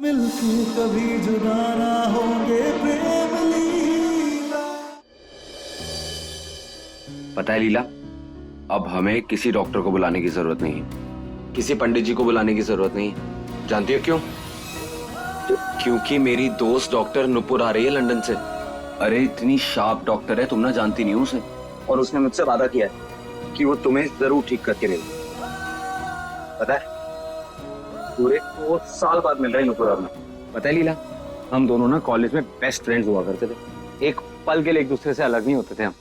मिलके कभी जुदा ना होंगे प्रेम लीला। पता है लीला, अब हमें किसी डॉक्टर को बुलाने की जरूरत नहीं है, किसी पंडित जी को बुलाने की जरूरत नहीं है। जानती हो क्यों? क्योंकि मेरी दोस्त डॉक्टर नुपुर आ रही है लंदन से। अरे इतनी शार्प डॉक्टर है, तुम ना जानती नहीं हो उसे। और उसने मुझसे वादा किया है कि वो तुम्हें जरूर ठीक करके देगी। पता है, पूरे 2 साल बाद मिल रहे हैं नुपुर। पता है लीला, हम दोनों ना कॉलेज में बेस्ट फ्रेंड्स हुआ करते थे। एक पल के लिए एक दूसरे से अलग नहीं होते थे हम।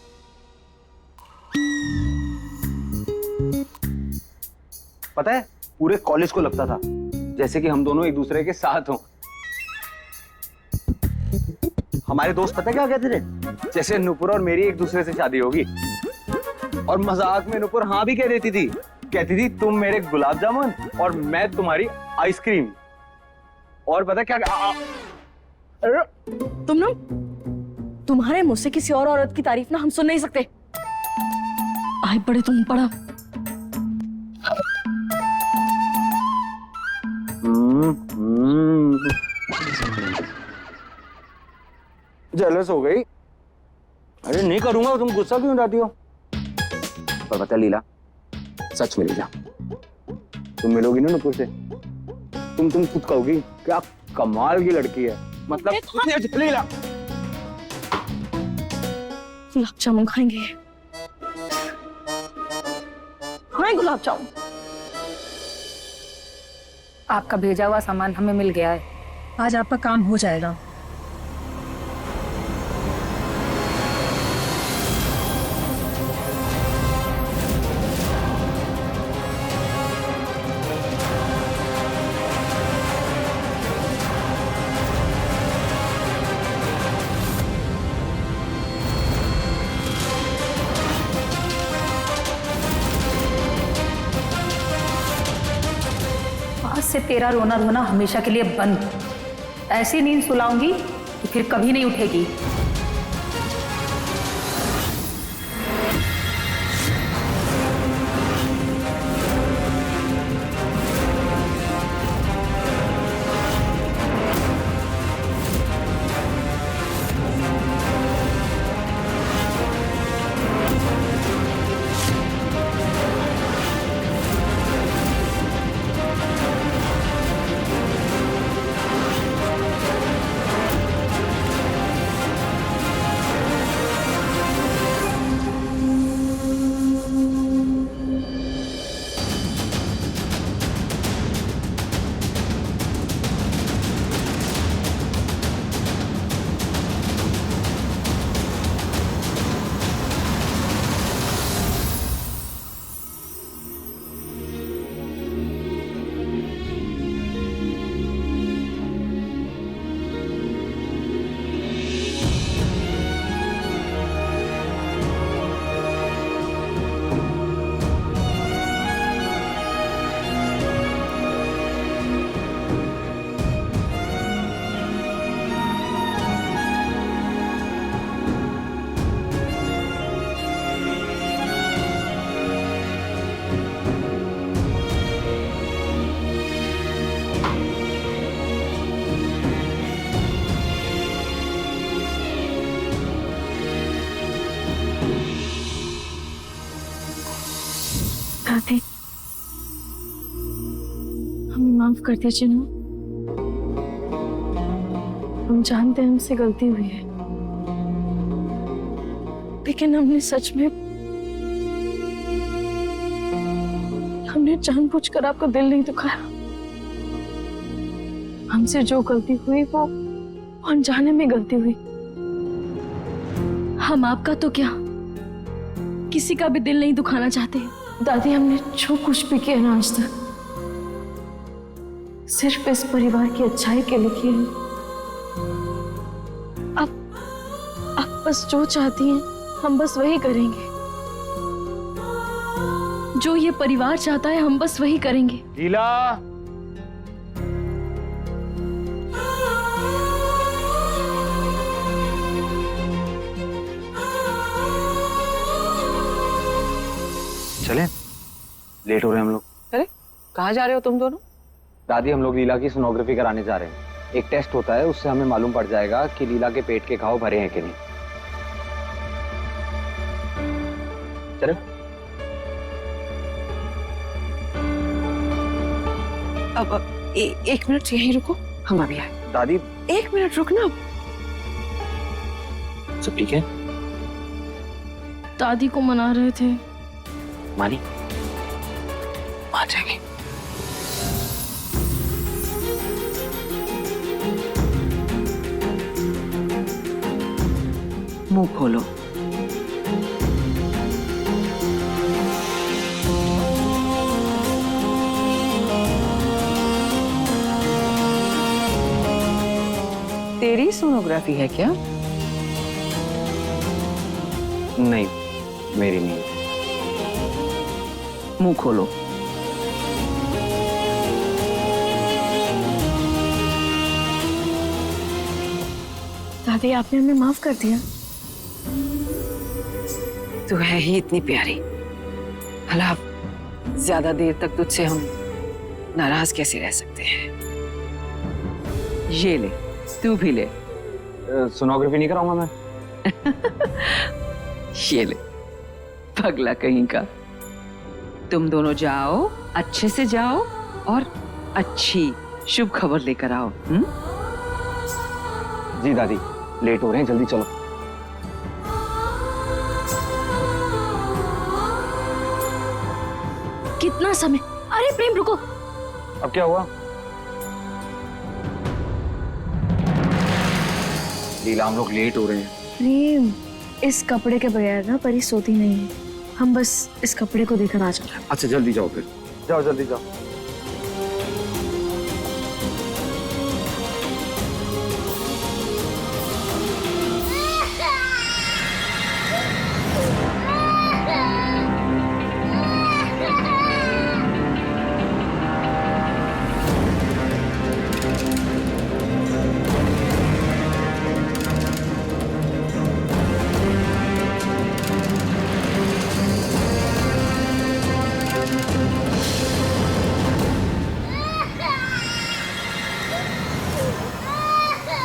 पता है, पूरे कॉलेज को लगता था जैसे कि हम दोनों एक दूसरे के साथ हों। हमारे दोस्त पता क्या कहते थे? जैसे नुपुर और मेरी एक दूसरे से शादी होगी। और मजाक में नुपुर हाँ भी कह देती थी, कहती थी तुम मेरे गुलाब जामुन और मैं तुम्हारी आइसक्रीम। और पता क्या तुम ना, तुम्हारे मुंह से किसी और औरत की तारीफ ना हम सुन नहीं सकते। आए पड़े तुम पड़ा। जेलस हो गई। अरे नहीं करूंगा, तुम गुस्सा क्यों उठाती हो? पर पता लीला, सच में लीला, तुम मिलोगी ना नुपुर से, तुम खुद कहोगी क्या कमाल की लड़की है। मतलब लीला, गुलाब जामुन खाएंगे, खाएं गुलाब जामुन। आपका भेजा हुआ सामान हमें मिल गया है। आज आपका काम हो जाएगा। आज से तेरा रोना धोना हमेशा के लिए बंद। ऐसी नींद सुलाऊंगी कि फिर कभी नहीं उठेगी। राधे, हमें माफ कर दीजिए ना। हम जानते हैं हमसे गलती हुई है, लेकिन हमने जानबूझकर आपका दिल नहीं दुखाया। हमसे जो गलती हुई वो अनजाने में गलती हुई। हम आपका तो क्या, किसी का भी दिल नहीं दुखाना चाहते। दादी, हमने जो कुछ भी किया ना आज तक, सिर्फ इस परिवार की अच्छाई के लिए किया है। आप बस जो चाहती हैं हम बस वही करेंगे। जो ये परिवार चाहता है हम बस वही करेंगे। लीला, चलें? लेट हो रहे हैं हम लोग। अरे कहाँ जा रहे हो तुम दोनों? दादी, हम लोग लीला की सोनोग्राफी कराने जा रहे हैं। एक टेस्ट होता है, उससे हमें मालूम पड़ जाएगा कि लीला के पेट के घाव भरे हैं कि नहीं। चलो। अब एक मिनट यहीं रुको, हम अभी आए। दादी 1 मिनट रुकना। सब ठीक है? दादी को मना रहे थे। मानी मान जाएगी। मुंह खोलो। तेरी सोनोग्राफी है क्या? नहीं, मेरी नहीं। मुंह खोलो। दादी आपने हमें माफ कर दिया। तू है ही इतनी प्यारी, भला ज्यादा देर तक तुझसे हम नाराज कैसे रह सकते हैं? ये ले, तू भी ले। सोनोग्राफी नहीं कराऊंगा मैं। ये ले, पगला कहीं का। तुम दोनों जाओ, अच्छे से जाओ और अच्छी शुभ खबर लेकर आओ। जी दादी, लेट हो रहे हैं, जल्दी चलो। कितना समय? अरे प्रेम रुको। अब क्या हुआ? लीला, हम लोग लेट हो रहे हैं। प्रेम, इस कपड़े के बगैर ना परी सोती नहीं है। हम बस इस कपड़े को देखकर आ जाओ। अच्छा जल्दी जाओ फिर। जाओ जल्दी जाओ।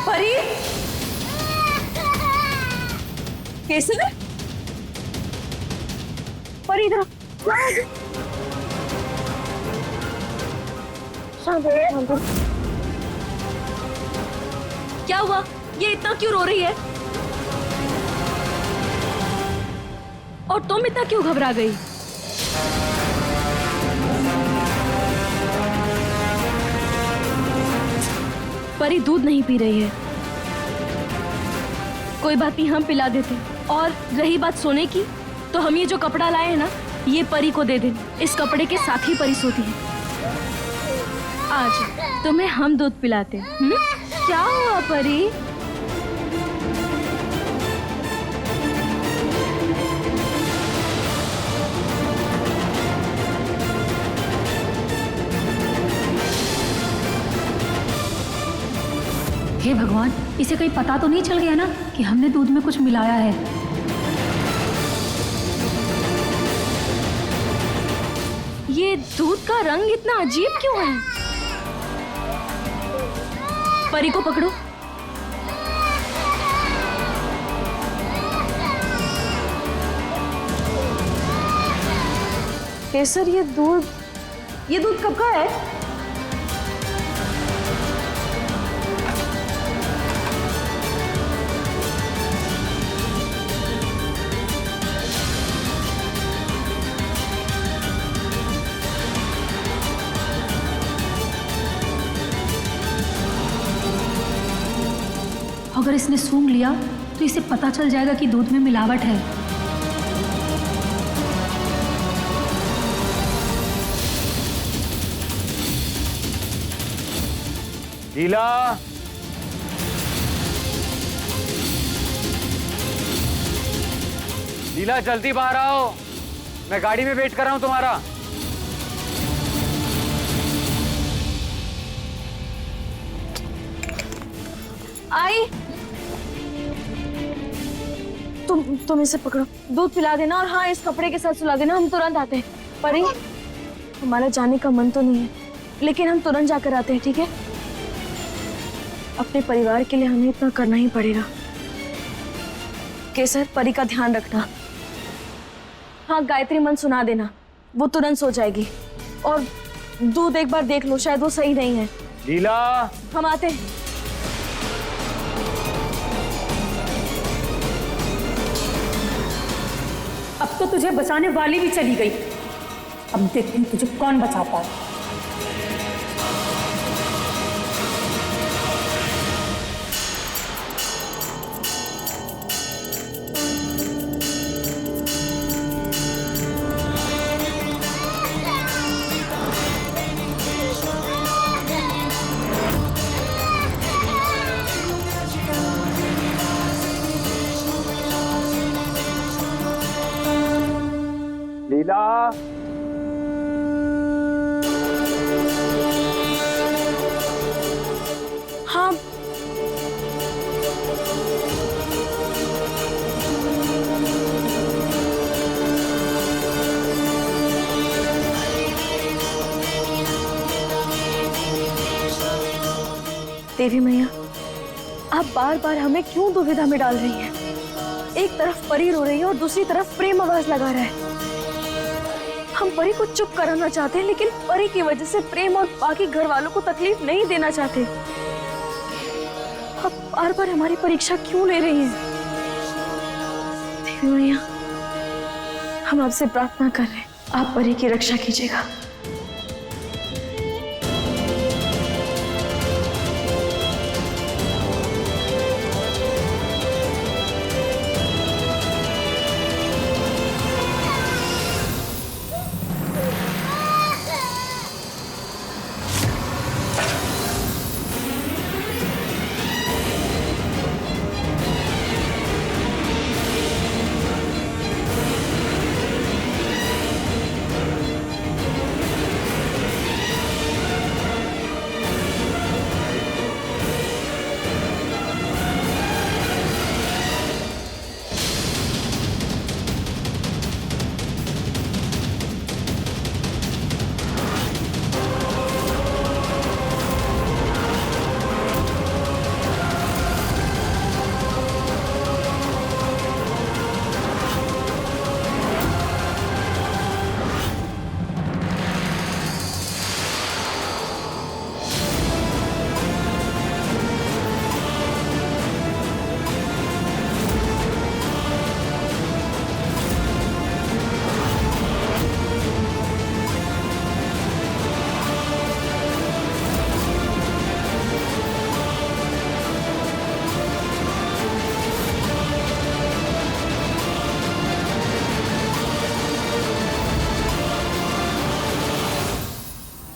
परी, कैसे? परी इधर शांत हो, शांत हो। क्या हुआ? ये इतना क्यों रो रही है? और तुम इतना क्यों घबरा गई? परी दूध नहीं पी रही है। कोई बात नहीं, हम पिला देते। और रही बात सोने की, तो हम ये जो कपड़ा लाए हैं ना, ये परी को दे दें। इस कपड़े के साथ ही परी सोती है। आज तुम्हें हम दूध पिलाते हैं। क्या हुआ परी? हे भगवान, इसे कहीं पता तो नहीं चल गया ना कि हमने दूध में कुछ मिलाया है? ये दूध का रंग इतना अजीब क्यों है? परी को पकड़ो। केसर, ये दूध कब का है? अगर इसने सूंघ लिया तो इसे पता चल जाएगा कि दूध में मिलावट है। लीला, लीला जल्दी बाहर आओ, मैं गाड़ी में वेट कर रहा हूं तुम्हारा। आई, तुम इसे पकड़ो, दूध पिला देना और हाँ इस कपड़े के साथ सुला देना। हम तुरंत आते हैं। परी, हमारा जाने का मन तो नहीं है, लेकिन हम तुरंत जाकर आते हैं, ठीक है? अपने परिवार के लिए हमें इतना करना ही पड़ेगा। केसर, परी का ध्यान रखना। हाँ, गायत्री मंत्र सुना देना, वो तुरंत सो जाएगी। और दूध एक बार देख लो, शायद वो सही नहीं है। लीला, हम आते हैं। अब तो तुझे बचाने वाली भी चली गई, अब देखते हैं तुझे कौन बचाता है। लीला, हाँ, देवी मैया, आप बार बार हमें क्यों दुविधा में डाल रही हैं? एक तरफ परी रो रही है और दूसरी तरफ प्रेम आवाज लगा रहा है। हम परी को चुप कराना चाहते हैं, लेकिन परी की वजह से प्रेम और बाकी घर वालों को तकलीफ नहीं देना चाहते। आप बार बार हमारी परीक्षा क्यों ले रही हैं? देवी मैया, हम आपसे प्रार्थना कर रहे हैं, आप परी की रक्षा कीजिएगा।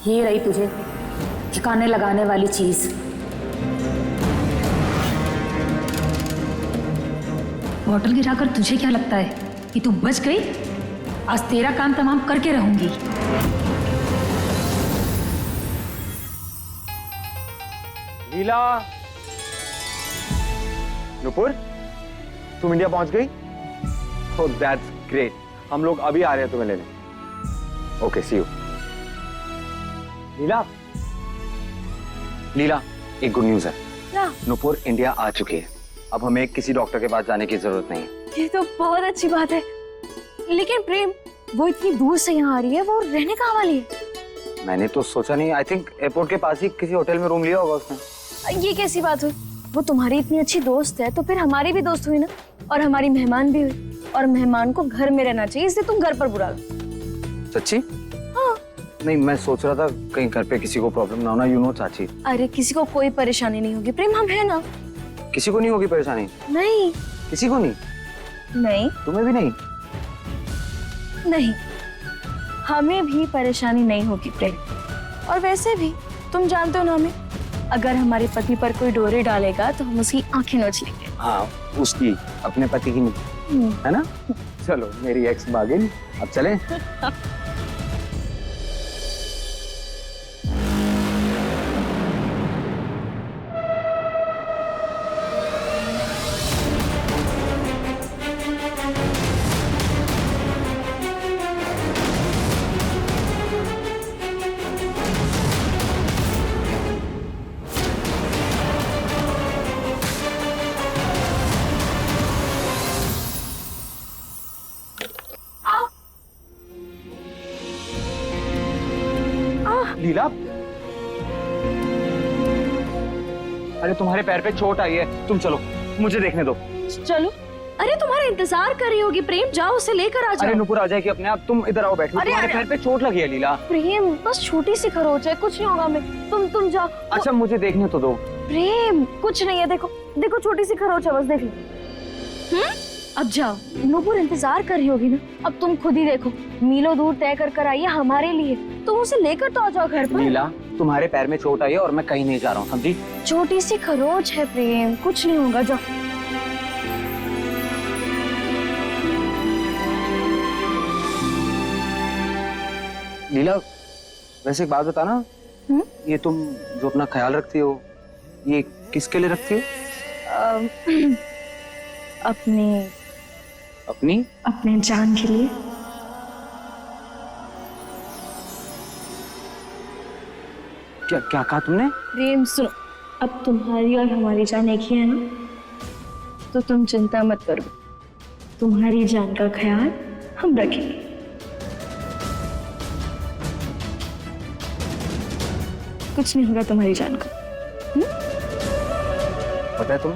ये रही तुझे ठिकाने लगाने वाली चीज। बॉटल गिराकर तुझे क्या लगता है कि तू बच गई? आज तेरा काम तमाम करके रहूंगी। लीला, नुपुर, तुम इंडिया पहुंच गई? ओह, दैट्स ग्रेट। हम लोग अभी आ रहे हैं तुम्हें लेने। Okay, C you. लीला, लीला, एक गुड न्यूज है। क्या? नुपुर इंडिया आ चुकी है। अब हमें किसी डॉक्टर के पास जाने की जरूरत नहीं है। ये तो बहुत अच्छी बात है, लेकिन प्रेम, वो इतनी दूर से यहाँ आ रही है, वो रहने कहाँ वाली है? मैंने तो सोचा नहीं। आई थिंक एयरपोर्ट के पास ही किसी होटल में रूम लिया होगा उसने। ये कैसी बात हुई? वो तुम्हारी इतनी अच्छी दोस्त है, तो फिर हमारी भी दोस्त हुई ना, और हमारी मेहमान भी हुई। और मेहमान को घर में रहना चाहिए, इसलिए तुम घर पर बुला लो। सच्ची? हाँ। नहीं, मैं सोच रहा था कहीं घर पे किसी को प्रॉब्लम ना हो ना, यू नो चाची। अरे किसी को कोई परेशानी नहीं होगी प्रेम, हम है ना। किसी को नहीं होगी परेशानी? नहीं। किसी को नहीं? नहीं। तुम्हें भी नहीं? नहीं, हमें भी परेशानी नहीं होगी प्रेम। और वैसे भी तुम जानते हो ना हमें, अगर हमारे पति पर कोई डोरे डालेगा तो हम उसकी आंखें नोच लेंगे। हाँ, उसकी, अपने पति की नहीं, है ना? चलो, मेरी एक्स बागिन, अब चलें? लीला, अरे तुम्हारे पैर पे चोट आई है, तुम चलो, मुझे देखने दो। चलो। अरे तुम्हारा इंतजार कर रही होगी प्रेम, जाओ उसे लेकर आ जाओ। अरे नुपुर आ जाएगी अपने आप, तुम इधर आओ, बैठो। तुम्हारे पैर पे चोट लगी है लीला। प्रेम बस छोटी सी खरोच है, कुछ नहीं होगा हमें, तुम जाओ। अच्छा मुझे देखने तो दो। प्रेम कुछ नहीं है, देखो देखो छोटी सी खरोच है, बस देख लो। अब जाओ, नूपुर इंतजार कर रही होगी ना, अब तुम खुद ही देखो, मीलों दूर तय कर आई है हमारे लिए, तुम उसे लेकर तो आ जाओ घर पर। लीला तुम्हारे पैर में चोट आई है और मैं कहीं नहीं जा रहा हूँ, समझी? छोटी सी खरोच है प्रेम, कुछ नहीं होगा, जाओ। लीला वैसे एक बात बता ना, ये तुम जो अपना ख्याल रखती हो, ये किसके लिए रखती हो? अपने जान के लिए। क्या क्या कहा तुमने? प्रेम सुनो, अब तुम्हारी और हमारी जान एक ही है ना, तो तुम चिंता मत करो, तुम्हारी जान का ख्याल हम रखेंगे। कुछ नहीं होगा तुम्हारी जान को। पता है तुम,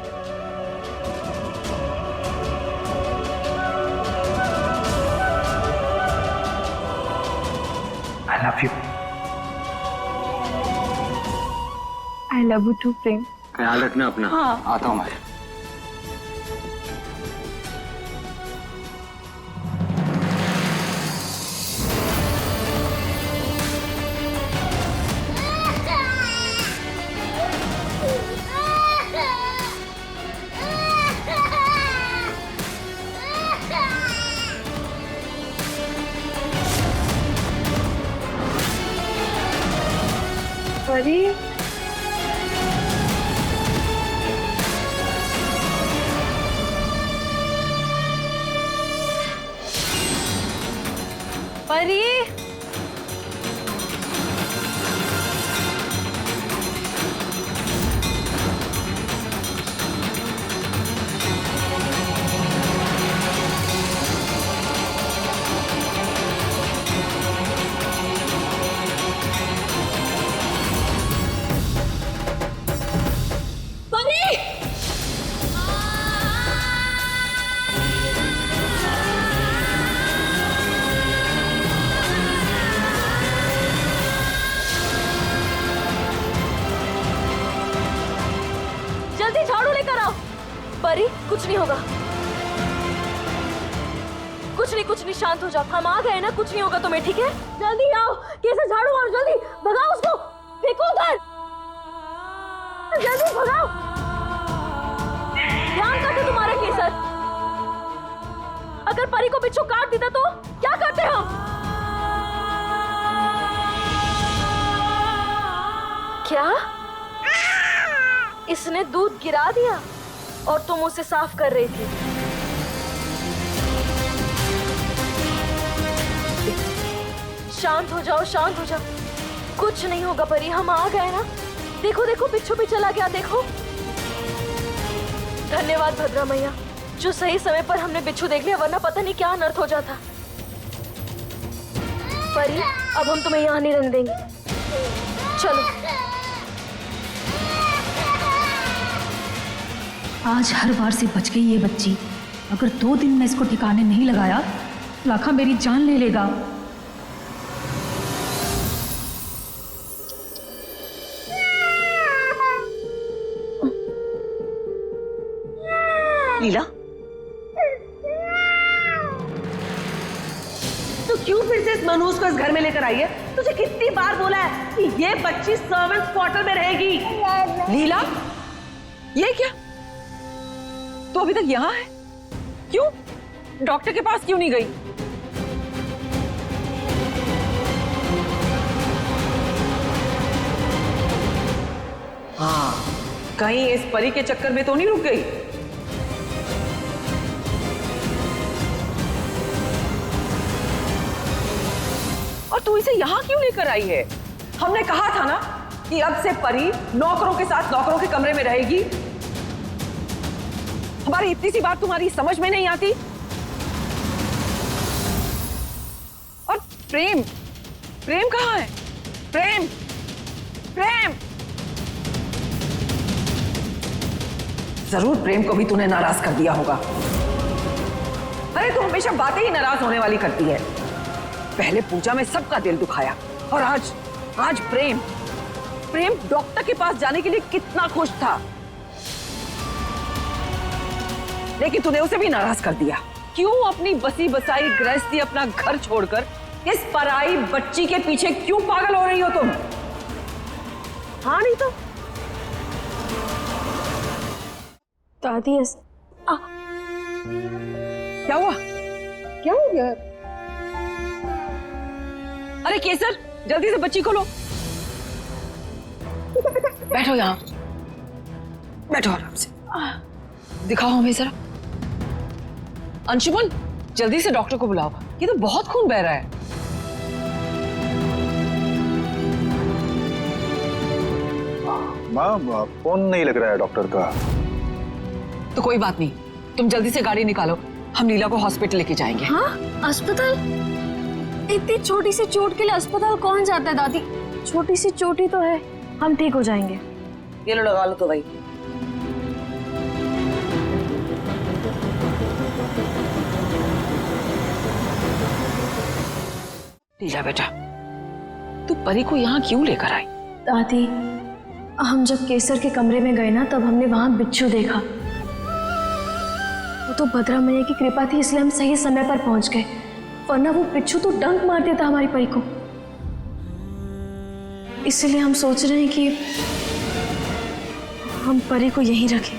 I love you. I love you too, प्रेम। ख्याल रखना अपना। हाँ। आता हूँ मैं। परी, परी, जल्दी झाड़ू लेकर आओ। परी कुछ नहीं होगा, कुछ नहीं, शांत हो जाओ, हम आ गए ना, कुछ नहीं होगा तुम्हें, ठीक है? जल्दी आओ, कैसे झाड़ू मारो, जल्दी भगाओ उसको, फेंको उधर, जल्दी भगाओ। ध्यान करते तुम्हारे केसर, अगर परी को बिच्छू काट देता तो क्या करते हम? क्या इसने दूध गिरा दिया और तुम उसे साफ कर रही थी? शांत हो जाओ, शांत हो जाओ, कुछ नहीं होगा परी, हम आ गए ना, देखो देखो बिच्छू भी चला गया, देखो। धन्यवाद भद्रा मैया, जो सही समय पर हमने बिच्छू देख लिया, वरना पता नहीं क्या अनर्थ हो जाता। परी अब हम तुम्हें यहाँ नहीं रहने देंगे, चलो। आज हर बार से बच गई ये बच्ची, अगर 2 दिन में इसको ठिकाने नहीं लगाया तो लाखा मेरी जान ले लेगा। लीला, तो क्यों फिर से इस मनहूस को इस घर में लेकर आई है? तुझे कितनी बार बोला है कि ये बच्ची सर्वेंट्स क्वार्टर में रहेगी? लीला, ये क्या? तो अभी तक यहाँ है? क्यों? डॉक्टर के पास क्यों नहीं गई? हाँ, कहीं इस परी के चक्कर में तो नहीं रुक गई? और तू इसे यहाँ क्यों लेकर आई है? हमने कहा था ना कि अब से परी नौकरों के साथ नौकरों के कमरे में रहेगी। हमारी इतनी सी बात तुम्हारी समझ में नहीं आती? और प्रेम, प्रेम कहाँ है? प्रेम प्रेम, जरूर प्रेम को भी तूने नाराज कर दिया होगा। अरे तू हमेशा बातें ही नाराज होने वाली करती है। पहले पूजा में सबका दिल दुखाया और आज प्रेम डॉक्टर के पास जाने के लिए कितना खुश था, लेकिन तूने उसे भी नाराज कर दिया। क्यों अपनी बसी बसाई गृहस्थी, अपना घर छोड़कर इस पराई बच्ची के पीछे क्यों पागल हो रही हो तुम? हाँ नहीं तो दादी क्या हुआ? क्या हो गया? अरे केसर, जल्दी से बच्ची को लो। बैठो यहाँ, बैठो आराम से। दिखाओ हमें जरा। अंशुमन, जल्दी से डॉक्टर को बुलाओ, ये तो बहुत खून बह रहा है। माँ, फोन नहीं लग रहा है डॉक्टर का। तो कोई बात नहीं, तुम जल्दी से गाड़ी निकालो, हम नीला को हॉस्पिटल लेके जाएंगे। हाँ, अस्पताल? इतनी छोटी सी चोट के लिए अस्पताल कौन जाता है दादी? छोटी सी चोट ही तो है, हम ठीक हो जाएंगे। ये लो, लगा लो तो भाई। लीला बेटा, तू परी को यहाँ क्यों लेकर आई? दादी, हम जब केसर के कमरे में गए ना, तब हमने वहां बिच्छू देखा। वो तो भद्रा मैया की कृपा थी, इसलिए हम सही समय पर पहुंच गए, वरना वो बिच्छू तो डंक मार देता हमारी परी को। इसलिए हम सोच रहे हैं कि हम परी को यहीं रखें।